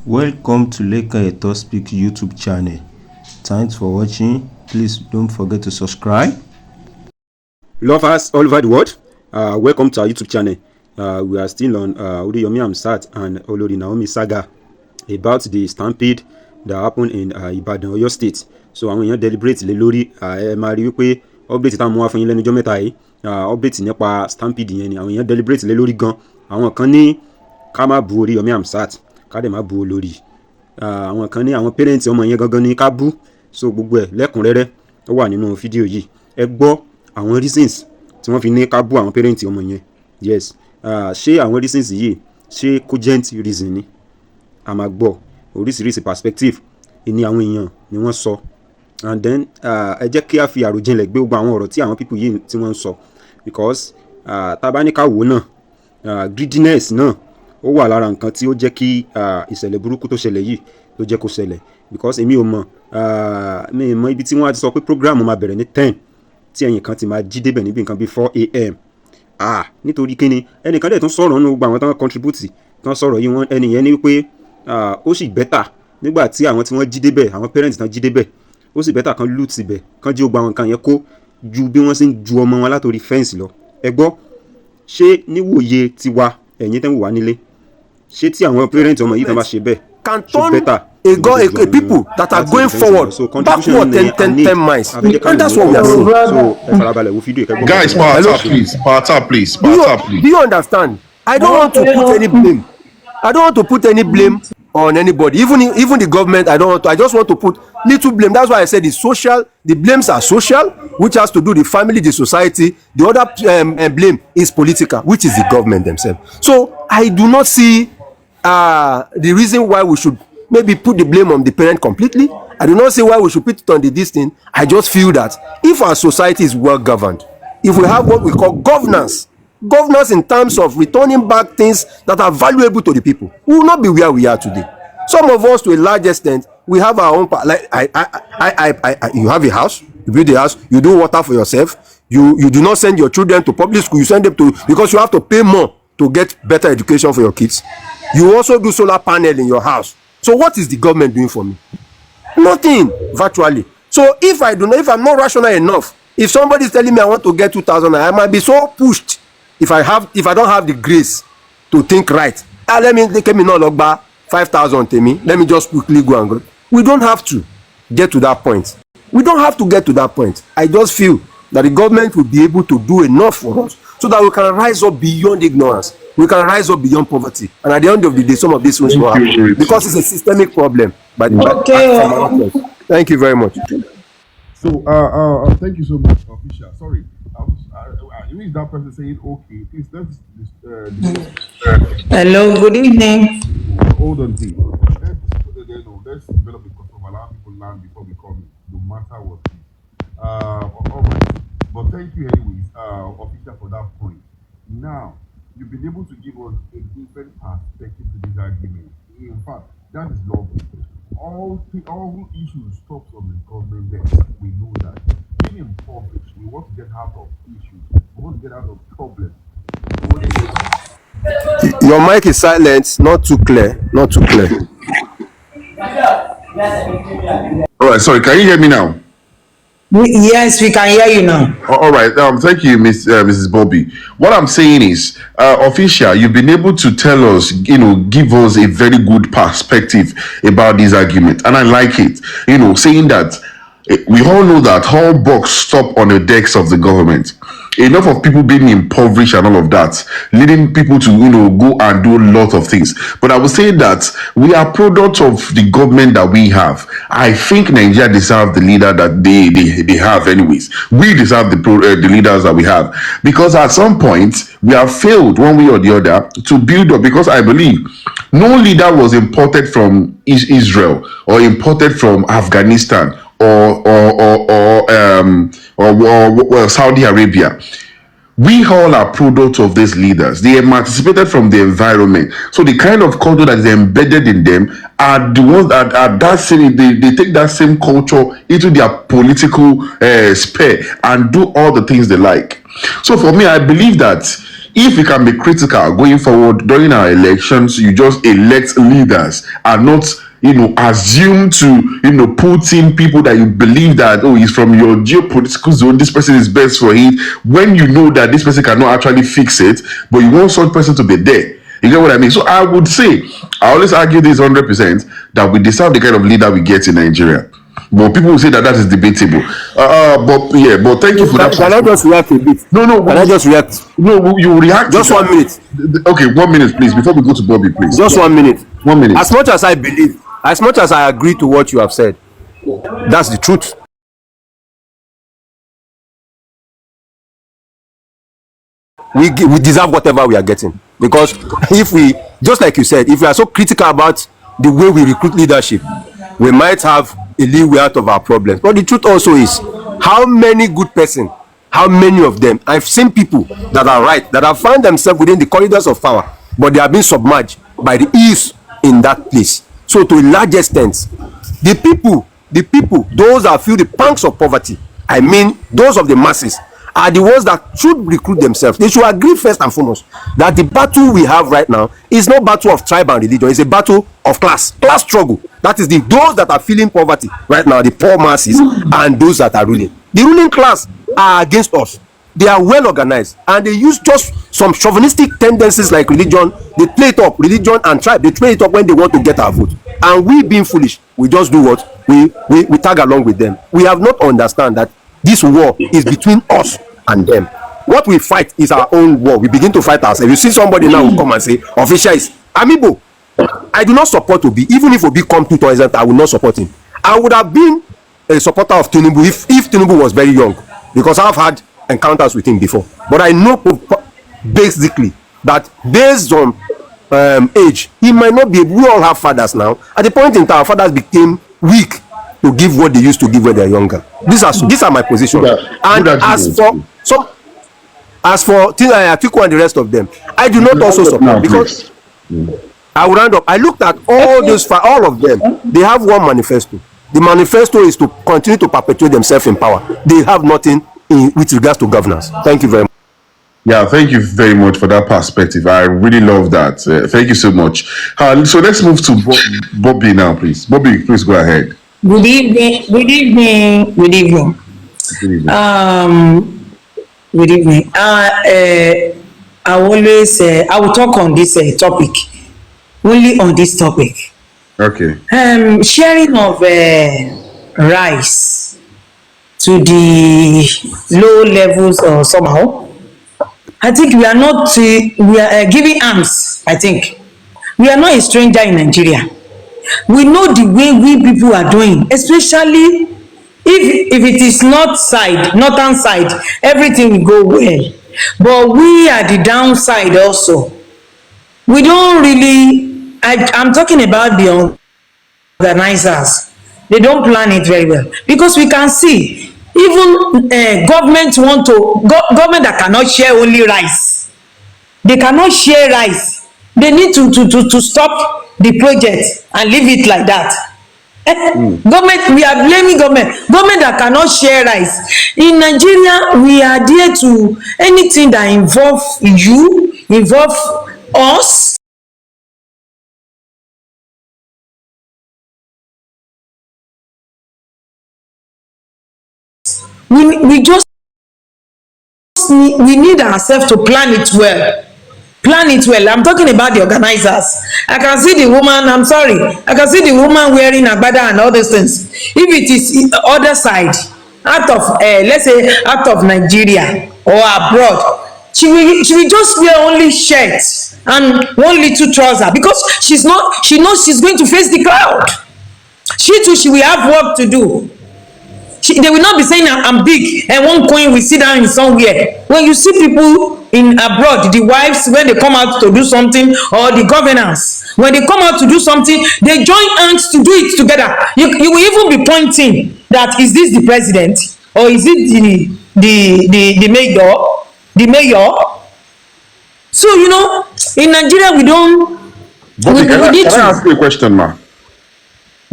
Welcome to Leka Eto Speak YouTube channel. Thanks for watching. Please don't forget to subscribe. Lovers all over the world, welcome to our YouTube channel. We are still on Oriyomi Hamzat and Olori Naomi Saga about the Stampede that happened in Ibadan, Oyo State. So àwọn èèyàn deliberate lé lórí máa rí wípé update tá a mú wá fún yín lẹ́nu ọjọ́ mẹ́ta yìí, update nípa Stampede yẹn ni àwọn èèyàn deliberate lé lórí gan. Àwọn kan ní ká má bu Oriyomi Hamzat, ká dẹ̀ má bu Olórí. Àwọn kan ní àwọn parents ọmọ yẹn gangan ní ká bú. So gbogbo ẹ̀ lẹ́kùnrẹ́rẹ́ ó wà nínú fídíò yìí. Ẹ gbọ́ àwọn reasons tí wọ́n fi ní ká bú àwọn parents ọmọ yẹn. Yes, ṣé àwọn reasons yìí ṣé cogent reason ni? A máa gbọ́ oríṣiríṣi perspective ni àwọn èèyàn ni wọ́n sọ, and then ẹ jẹ́ kí a fi àròjinlẹ̀ gbé gbogbo àwọn ọ̀rọ̀ tí àwọn people yìí tí wọ́n ń sọ, because tá a bá ní ká wò náà, greediness náà ó wà lára nǹkan tí ó jẹ́ kí ìṣẹ̀lẹ̀ burúkú tó ṣẹlẹ̀ yìí ló jẹ́ kó ṣẹlẹ̀, because èmi ò mọ̀ ibi tí wọ́n á ti sọ pé program máa bẹ̀rẹ̀ ní 10 tí ẹ̀yìn kan ti máa jí débẹ̀ níbi nǹkan bíi 4 a.m. Nítorí kíni ẹnìkan dẹ̀ tún sọ̀rọ̀ nínú gbogbo àwọn tán contribute tán sọ̀rọ̀ yìí, wọ́n ẹnìyẹn ní wípé ó sì bẹ́tà nígbà tí àwọn tí wọ́n jí débẹ̀, àwọn parents tán jí débẹ̀, ó sì bẹ́tà kan loot ibẹ̀ kan jí gbogbo àwọn nǹkan yẹn kó ju bí wọ́n ṣe ń ju ọmọ wọn látòrí fẹ́ǹsì lọ. Ẹ gbọ́, ṣé níwòye tiwa ẹ̀yin tẹ́ ń wò wá nílé, ṣé tí àwọn parents ọmọ yìí tán bá ṣe bẹ́ẹ̀ ṣe bẹ́tà a people that are going forward backward 10 miles, and that's what we are saying. Guys, power tap, please. Do you understand? I don't want to put any blame. I don't want to put any blame on anybody, even the government. I just want to put little blame. That's why I said the blames are social, which has to do the family, the society. The other blame is political, which is the government themselves. So I do not see the reason why we should maybe put the blame on the parent completely. I do not see why we should put it on this thing. I just feel that if our society is well governed, if we have what we call governance in terms of returning back things that are valuable to the people, we will not be where we are today. Some of us, to a large extent, we have our own like you have a house, you build a house, you do water for yourself, you do not send your children to public school, you send them to, because you have to pay more to get better education for your kids. You also do solar panel in your house. So what is the government doing for me? Nothing, virtually. So if I'm not rational enough, if somebody is telling me I want to get 2,000, I might be so pushed if I don't have the grace to think right. Let me not log back 5,000 to me. Let me just quickly go and go. We don't have to get to that point. We don't have to get to that point. I just feel that the government will be able to do enough for us so that we can rise up beyond ignorance. We can rise up beyond poverty. And at the end of the day, some of these things will happen because it's a systemic problem. But thank you very much. So, thank you so much, Official. Sorry, I wish that person saying okay. Please, Hello, good evening. Hold on, please. Let's develop a control, allow people land before we come in, no matter what. All right. But thank you anyways, Official, for that point. Now, you've been able to give us a different perspective to this argument. In fact, that is lovely. All issues stop from the government desk. We know that. Being impoverished, we want to get out of issues. We want to get out of problems. Your mic is silent, not too clear. All right, sorry, can you hear me now? Yes, we can hear you now. All right. Thank you, Mrs. Bobby. What I'm saying is, Official, you've been able to tell us, give us a very good perspective about this argument, and I like it. Saying that we all know that all bucks stop on the decks of the government. Enough of people being impoverished and all of that, leading people to go and do a lot of things. But I would say that we are products of the government that we have. I think Nigeria deserves the leader that they have anyways. We deserve the leaders that we have, because at some point we have failed one way or the other to build up, because I believe no leader was imported from Israel or imported from Afghanistan or Saudi Arabia. We all are products of these leaders. They emancipated from the environment. So the kind of culture that is embedded in them are the ones that are that same. They take that same culture into their political sphere and do all the things they like. So for me, I believe that if we can be critical going forward during our elections, you just elect leaders and not, assume to, put in people that you believe that, oh, he's from your geopolitical zone, this person is best for it, when you know that this person cannot actually fix it, but you want such person to be there. You get what I mean? So I would say, I always argue this 100% that we deserve the kind of leader we get in Nigeria. But people will say that is debatable. But thank you for that. Can I just react a bit? No. Can I just react? No, you react. Just 1 minute. Okay, 1 minute, please. Before we go to Bobby, please. Just 1 minute. 1 minute. As much as I believe, as much as I agree to what you have said, that's the truth. We deserve whatever we are getting, because if we, just like you said, if we are so critical about the way we recruit leadership, we might have a leeway out of our problems. But the truth also is, how many good persons, how many of them, I've seen people that are right, that have found themselves within the corridors of power, but they have been submerged by the ills in that place. So to a large extent, the people, those that feel the pangs of poverty, I mean those of the masses, are the ones that should recruit themselves. They should agree first and foremost that the battle we have right now is not battle of tribe and religion. It's a battle of class struggle. That is those that are feeling poverty right now, the poor masses, and those that are ruling. The ruling class are against us. They are well organized, and they use just some chauvinistic tendencies like religion. They play it up, religion and tribe. They play it up when they want to get our vote. And we, being foolish, we just do what? We tag along with them. We have not understand that this war is between us and them. What we fight is our own war. We begin to fight ourselves. You see somebody now who come and say, official is Amibo. I do not support Obi. Even if Obi come 2000, I will not support him. I would have been a supporter of Tinubu if Tinubu was very young, because I've had encounters with him before. But I know basically that based on age, he might not be able. We all have fathers now. At the point in time, our fathers became weak to give what they used to give when they're younger. These are my positions. And as for Tiku and the rest of them, I do not also support, because I will round up. I looked at all of them. They have one manifesto. The manifesto is to continue to perpetuate themselves in power. They have nothing with regards to governance. Thank you very much. Yeah, thank you very much for that perspective. I really love that. Thank you so much. So let's move to Bobby now, please. Bobby, please go ahead. Good evening. Good evening. Good evening. Good evening. Good evening. I will talk on this topic. Only on this topic. Okay. Sharing of rice to the low levels or somehow. I think we are giving arms. I think we are not a stranger in Nigeria. We know the way we people are doing, especially if it is northern side, everything will go well. But we are the downside also. We don't really, I'm talking about the organizers. They don't plan it very well, because we can see even government that cannot share only rice. They cannot share rice. They need to stop the project and leave it like that. Government, we are blaming government that cannot share rice. In Nigeria, we are there to anything that involve us. We need ourselves to plan it well. I'm talking about the organizers. I can see the woman, I'm sorry, I can see the woman wearing agbada and all those things. If it is other side, out of let's say out of Nigeria or abroad, she will just wear only shirts and one little trouser, because she knows she's going to face the crowd. She too, she will have work to do. They will not be saying I'm big and one coin will sit down in somewhere. When you see people in abroad, the wives, when they come out to do something, or the governors, when they come out to do something, they join hands to do it together. You will even be pointing that, is this the president, or is it the mayor? So in Nigeria we don't. Bobby, can I ask you a question, ma?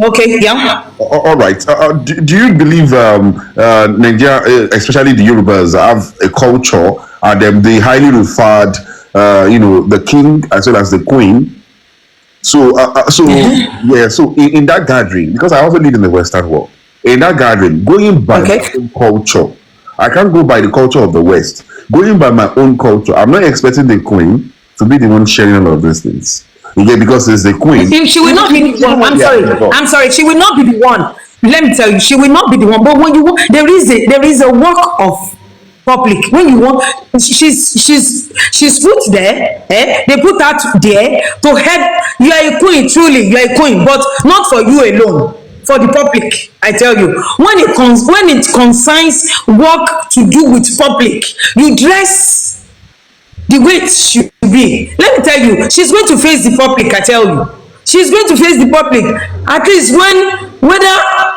Okay, yeah. All right. Do you believe Nigeria, especially the Yorubas, have a culture and they highly referred, the king as well as the queen. So yeah. So in that gathering, because I also live in the Western world, in that gathering, going by my own culture, I can't go by the culture of the West. Going by my own culture, I'm not expecting the queen to be the one sharing all of these things. Okay, because it's the queen. She will not be the one. I'm sorry. She will not be the one. Let me tell you, she will not be the one. But when you want, there is a work of public. When you want, she's put there. They put her there to help. You are a queen, truly. You are a queen, but not for you alone. For the public, I tell you, when it concerns work to do with public, you dress the way it should be. Let me tell you, she's going to face the public. I tell you, she's going to face the public. At least whether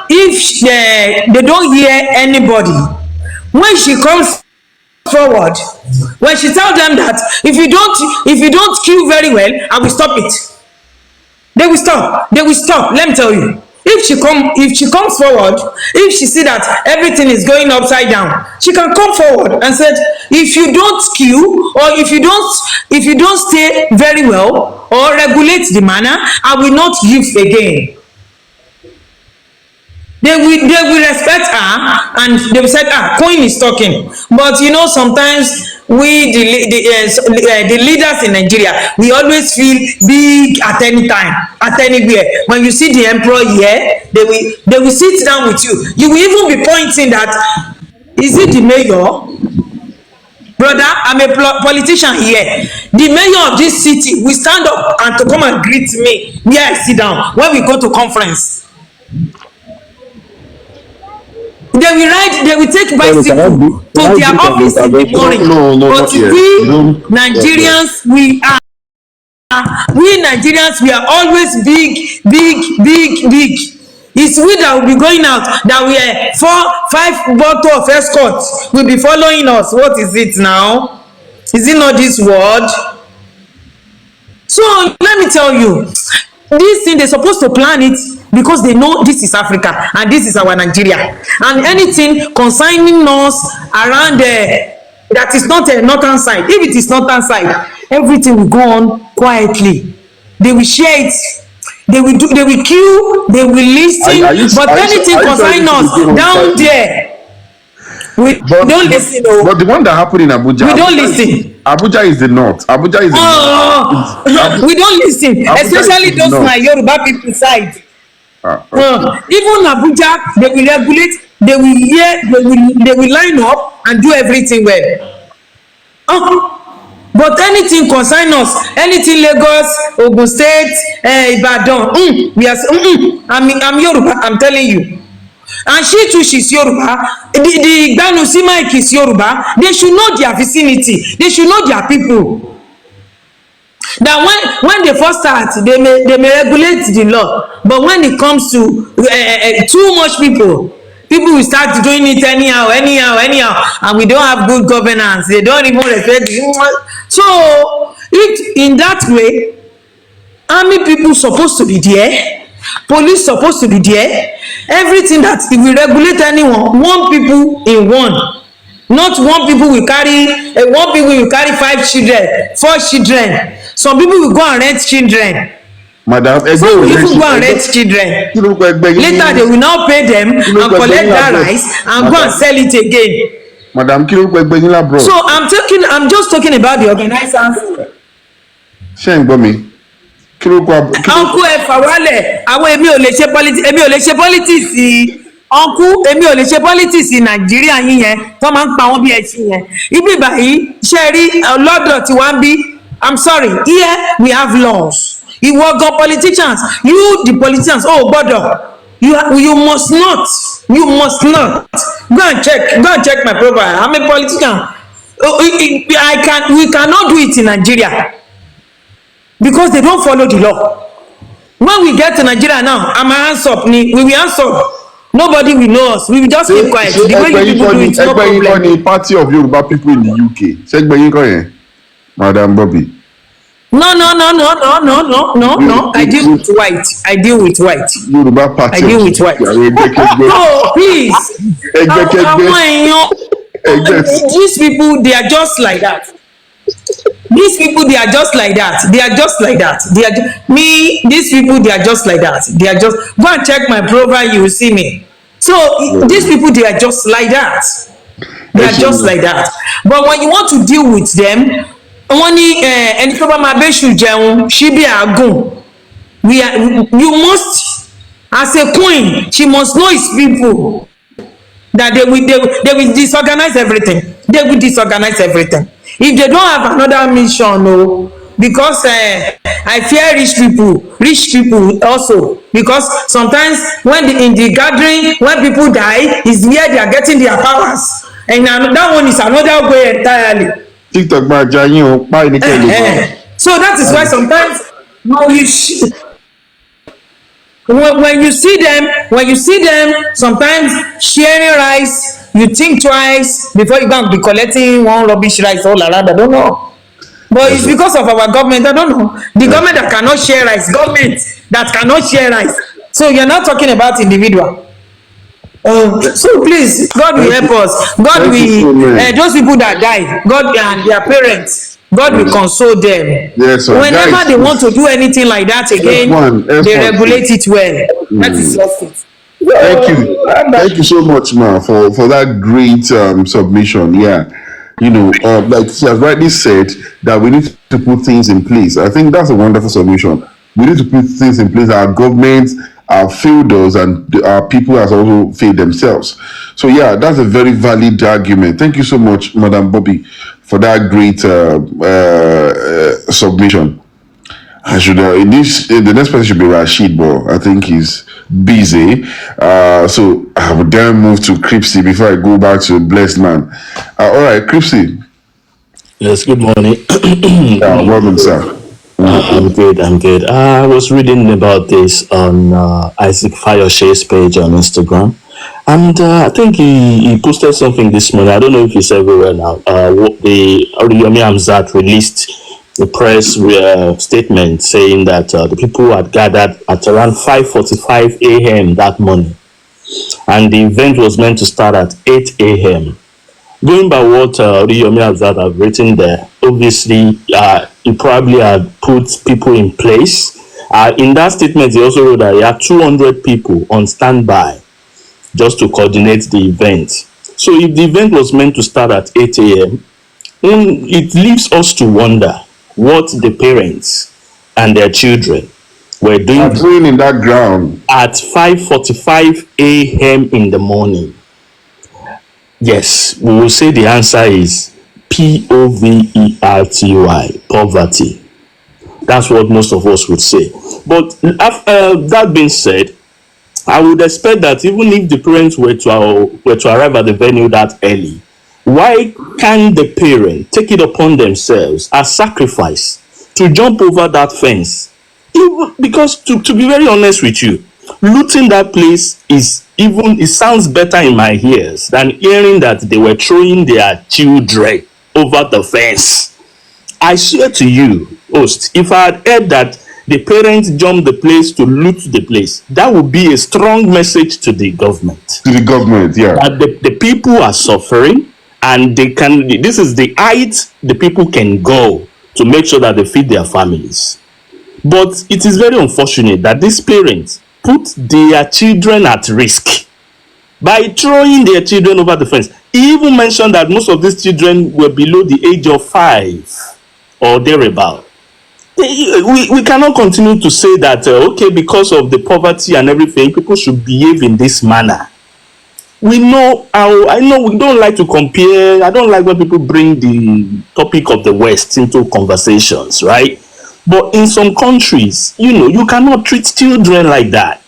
if they don't hear anybody, when she comes forward, when she tells them that if you don't kill very well, I will stop it. They will stop. Let me tell you. If she comes forward, if she see that everything is going upside down, she can come forward and said, if you don't kill, or if you don't stay very well or regulate the manner, I will not give again. They will respect her, and they will say, Queen is talking. But sometimes we the leaders in Nigeria, we always feel big at any time, at anywhere. When you see the emperor here, they will sit down with you. You will even be pointing that, is it the mayor? Brother, I'm a politician here. The mayor of this city will stand up and to come and greet me where I sit down when we go to conference. They will take bicycle to their office in the morning. But we Nigerians, we are always big. It's we that will be going out, that we are 4-5 bottle of escorts will be following us. What is it now? Is it not this word? So let me tell you, this thing, they're supposed to plan it because they know this is Africa and this is our Nigeria. And anything concerning us around that is not a northern side, if it is northern side, everything will go on quietly. They will share it. They will kill, they will listen, but anything concerning us down there, we don't listen. But the one that happened in Abuja, we don't listen. Abuja is the north. Abuja is the north. We don't listen, especially those my Yoruba people side. Even Abuja, they will regulate, they will hear, they will line up and do everything well. But anything concern us, anything Lagos, Ogun State, Ibadan, we are I'm Yoruba, I'm telling you. And she too, she's Yoruba. The Gbanusi Mike is Yoruba. They should know their vicinity. They should know their people. That when they first start, they may regulate the law. But when it comes to too much people will start doing it anyhow, and we don't have good governance. They don't even respect it. So, if in that way, army people supposed to be there, police supposed to be there, everything that if we regulate anyone, one people in one, not one people will carry 5 children, 4 children. Some people will go and rent children. Madam, some people go and rent children. Later they will now pay them and collect that rice and go and sell it again. Madam, so I'm just talking about the organizers. Uncle Efawale, èmi ò lè ṣe politics. Uncle, èmi ò lè ṣe politics in Nigeria yẹn. Tó máa ń pa wọ́n bí ẹṣin yẹn. Ibi báyìí ṣe rí lọ́dọ̀ tí wọ́n bí. I'm sorry, here we have laws. You work on politicians. You the politicians. Oh, brother, you must not. Go and check my profile. I'm a politician. We cannot do it in Nigeria because they don't follow the law. When we get to Nigeria now, I'm hands up. We will hands up. Nobody will know us. We will just keep quiet. The way you people do it, no problem. The party of Yoruba people in the UK. Madam Bobby. No. I deal with white. Yoruba party. I deal with white. Oh, please. Yes. These people, they are just like that. These people, they are just like that. They are just like that. They are me. These people, they are just like that. They are just, go and check my profile, you will see me. So these people, they are just like that. They are just like that. But when you want to deal with them, wọ́n ní ẹni tó bá máa bẹ́ṣù jẹun ṣíbí àágùn. You must, as a queen, she must know his people, that they will disorganize everything. They will disorganize everything. If they don't have another mission, no, because I fear rich people also, because sometimes when in the gathering, when people die, is where they are getting their powers, and that one is another way entirely. TikTok máa jẹ ayé o, páì ní kẹ́lẹ́. So that is why sometimes when you see them, sometimes sharing rice, you think twice before you go and be collecting one rubbish rice all around. I don't know, but it's because of our government. I don't know, the government that cannot share rice, so you're not talking about individual. So please, God will help us. God will those people that died, God and their parents, God will console them. Yes, sir. Whenever Guys, they want to do anything like that again, they regulate it well. That is just it. Thank you so much, ma, for that great submission. Yeah, like she has rightly said, that we need to put things in place. I think that's a wonderful submission. We need to put things in place. Our government, our fielders, and our people has also failed themselves. So yeah, that's a very valid argument. Thank you so much, Madam Bobby, for that great submission. I should the next person should be Rashid, but I think he's busy. So I would then move to Cripsy before I go back to Blessed Man. All right, Cripsy. Yes, good morning. Welcome, sir. I'm good. I was reading about this on Isaac Fayoshe's page on Instagram, and I think he posted something this morning. I don't know if it's everywhere now. The Oriyomi Hamzat released the press statement saying that the people had gathered at around 5:45 a.m. that morning, and the event was meant to start at 8 a.m. Going by what Oriyomi Hamzat have written there, obviously he probably had put people in place. In that statement, he also wrote that he had 200 people on standby just to coordinate the event. So if the event was meant to start at 8 a.m., it leaves us to wonder what the parents and their children were doing in that ground at 5:45 a.m. in the morning. Yes, we will say the answer is POVERTY, poverty. That's what most of us would say. But that being said, I would expect that even if the parents were to arrive at the venue that early, why can't the parent take it upon themselves as sacrifice to jump over that fence? Because to be very honest with you, looting that place it sounds better in my ears than hearing that they were throwing their children over the fence. I swear to you, host, if I had heard that the parents jumped the place to loot the place, that would be a strong message to the government. To the government, yeah. That the people are suffering, and this is the height the people can go to make sure that they feed their families. But it is very unfortunate that these parents put their children at risk by throwing their children over the fence. He even mentioned that most of these children were below the age of 5 or thereabout. We cannot continue to say that, okay, because of the poverty and everything, people should behave in this manner. I know we don't like to compare. I don't like when people bring the topic of the West into conversations, right? But in some countries, you cannot treat children like that.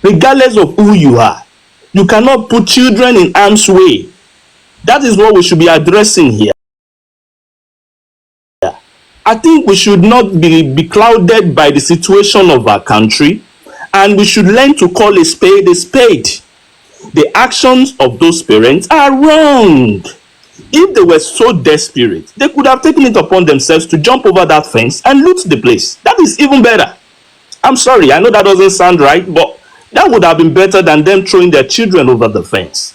Regardless of who you are, you cannot put children in harm's way. That is what we should be addressing here. I think we should not be clouded by the situation of our country, and we should learn to call a spade a spade. The actions of those parents are wrong. If they were so desperate, they could have taken it upon themselves to jump over that fence and loot the place. That is even better. I'm sorry, I know that doesn't sound right, but that would have been better than them throwing their children over the fence.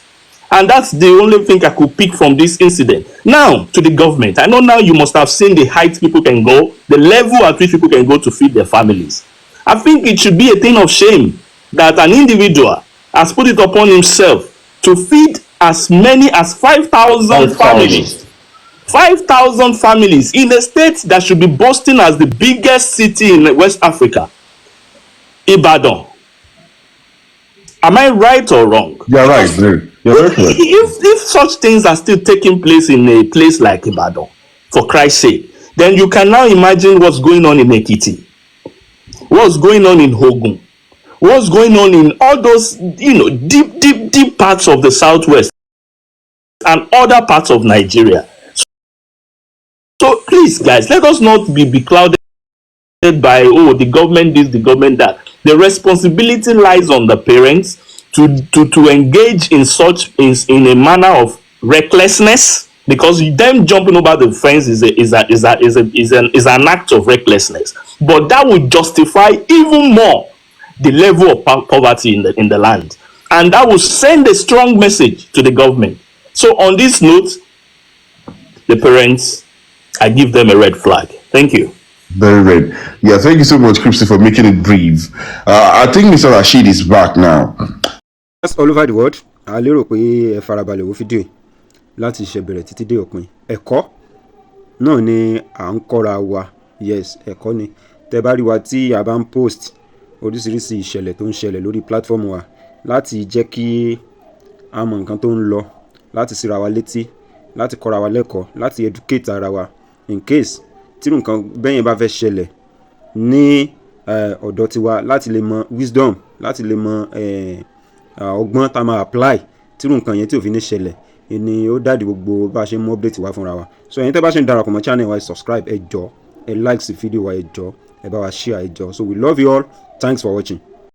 And that's the only thing I could pick from this incident. Now, to the government. I know now you must have seen the height people can go, the level at which people can go to feed their families. I think it should be a thing of shame that an individual has put it upon himself to feed as many as 5,000 families. 5,000 families in a state that should be boasting as the biggest city in West Africa, Ibadan. Am I right or wrong? You're right, bro. You're very correct. If such things are still taking place in a place like Ibadan, for Christ's sake, then you can now imagine what's going on in Ekiti, what's going on in Hogun, what's going on in all those, deep parts of the southwest and other parts of Nigeria. So please, guys, let us not be clouded by the government this, the government that. The responsibility lies on the parents to engage in such in a manner of recklessness, because them jumping over the fence is an act of recklessness. But that would justify even more the level of poverty in the land, and that will send a strong message to the government. So on this note, the parents, I give them a red flag. Thank you. Very red. Yeah, thank you so much, Cripsy, for making it brief. I think Mr. Rashid is back now. That's all over the world. A lérò pé ẹ farabalẹ̀ wo fídíò láti ṣe bẹ̀rẹ̀ títí dé òpin. Ẹ̀kọ́ náà ni à ń kọ́ra wa. Yes, ẹ̀kọ́ ni. Tẹ́ bá rí wa tí a bá ń post oríṣiríṣi ìṣẹ̀lẹ̀ tó ń ṣẹlẹ̀ lórí platform wa láti jẹ́ kí a mọ nǹkan tó ń lọ, láti síra wa létí, láti kọ́ra wa lẹ́kọ̀ọ́, láti educate ara wa in case tí nǹkan bẹ́yẹn bá fẹ́ ṣẹlẹ̀ ní ọ̀dọ̀ tiwa, láti lè mọ wisdom, láti lè mọ ọgbọ́n tá máa apply tí nǹkan yẹn tí ò fi ní ṣẹlẹ̀ ni ó dáàdi gbogbo bá ṣe mú update wá fúnra wa. So ẹ̀yin tẹ́ bá ṣe ń darapọ̀ mọ́ channel wa, subscribe, ẹ jọ̀ọ́, ẹ like sí fídíò wa, ẹ jọ̀ọ́, ẹ bá wa share, ẹ jọ̀ọ́. So we love you all. Thanks for watching.